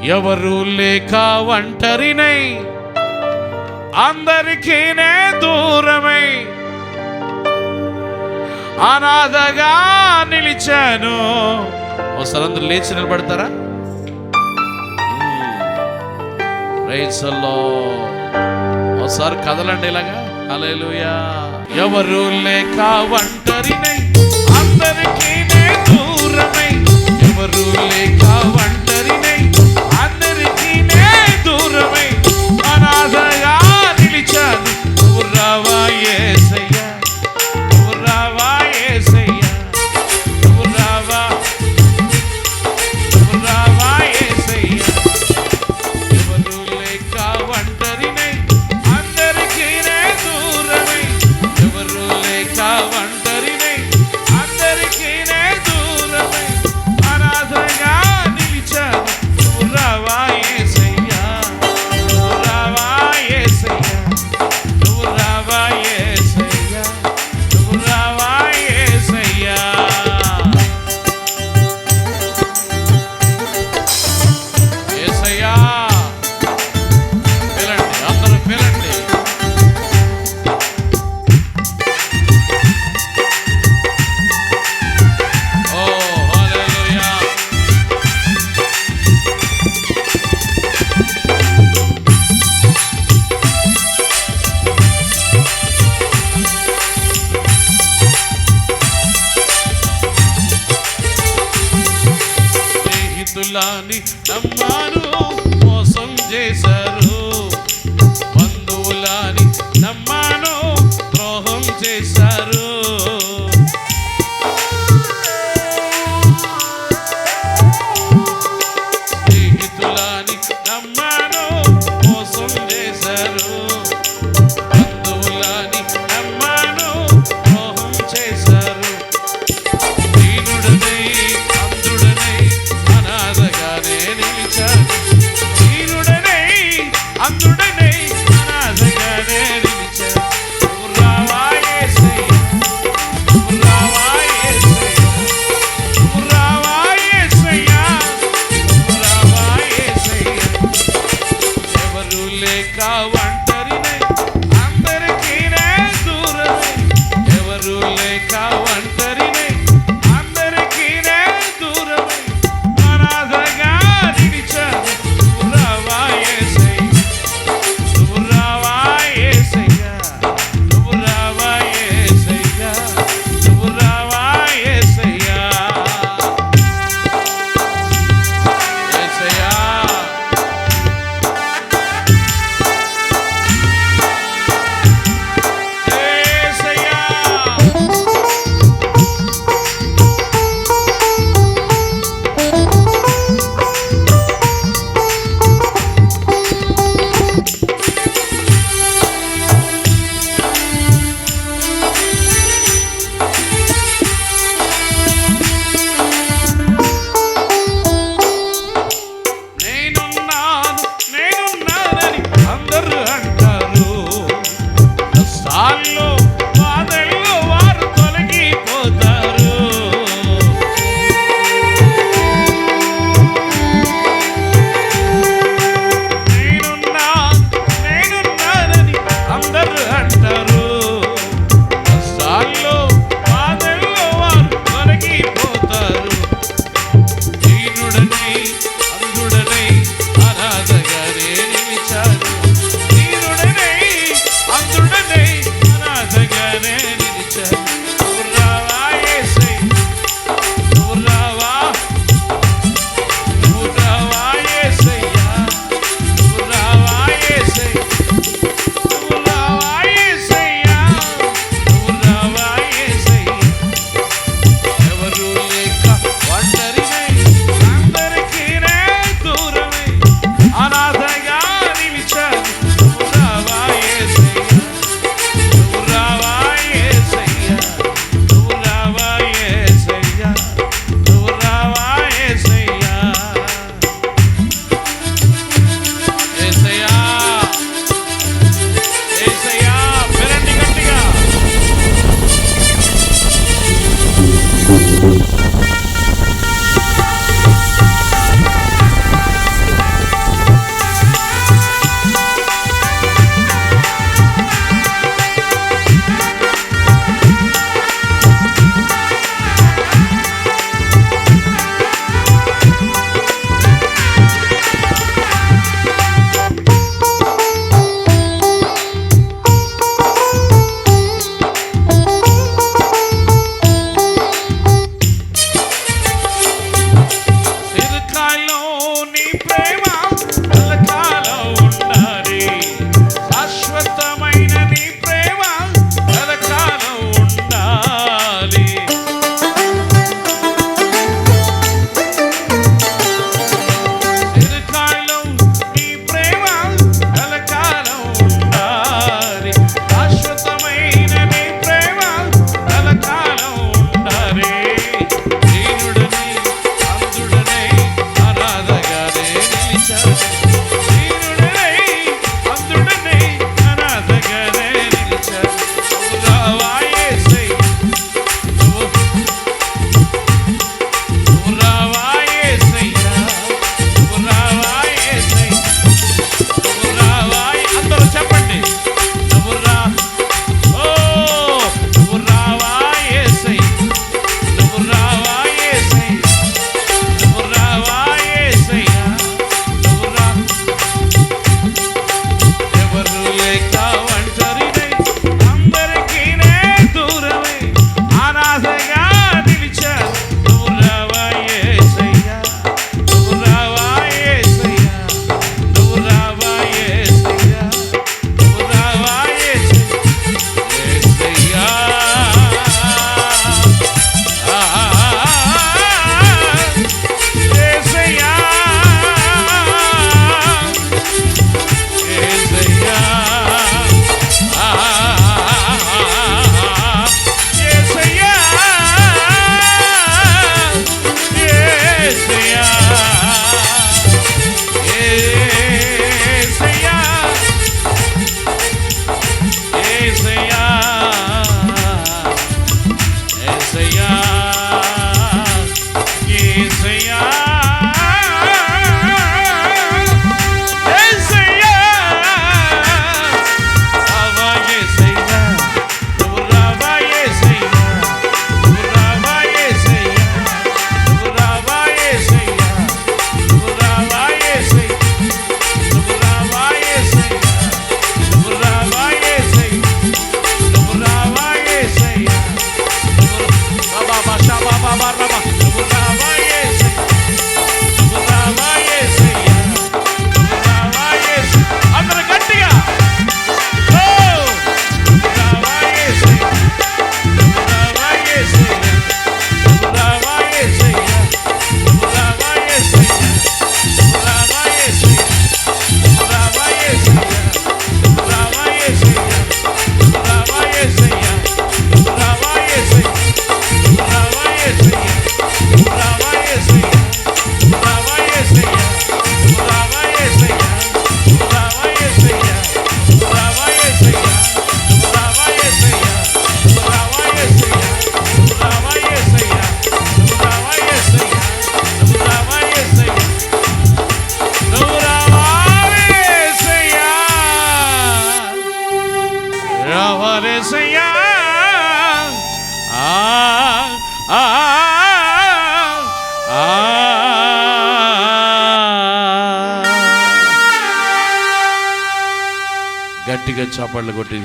ఎవరు లేక ఒంటరినై అందరికీ నే దూరమై అనాథగా నిలిచాను. ఒకసారి అందరూ లేచి నిలబడతారా? Praise the lord. ఒకసారి కదలండి ఇలాగా. హల్లెలూయా. ఎవరు లేక ఒంటరినై అందరికీ నే దూరమై, ఎవరు లేక ఒంటరినై అందరికీ నే దూరమై అనాథగా నిలిచాను. నువ్వు రావా యేసయ్యా, నువ్వు రావా యేసయ్యా, నువ్వు రావా, నువ్వు రావా యేసయ్యా. ఎవరు లేక ఒంటరినై అందరికీ నే దూరమై, ఎవరు లేక ఒంటరినై అందరికీ నే దూరమై అనాథగా నిలిచాను. నువ్వు రావా యేసయ్యా, నువ్వు రావా యేసయ్యా, నువ్వు రావా యేసయ్యా, నువ్వు రావా యేసయ్యా. యేసయ్యా పిలండి, అందరూ పిలండి. ఓ హల్లెలూయా. స్నేహితులని నమ్మాను మోసం చేశారు, బంధువులని నమ్మాను ద్రోహం చేశారు. స్నేహితులని నమ్మాను మోసం చేశారు, బంధువులని నమ్మాను ద్రోహం చేశారు. దీనుడనై అంధుడనై అనాథగానే నిలిచాను, దీనుడనై అంధుడనై అనాథగానే నిలిచాను. నువ్వు రావా యేసయ్యా, గట్టిగా చప్పట్లు కొట్టి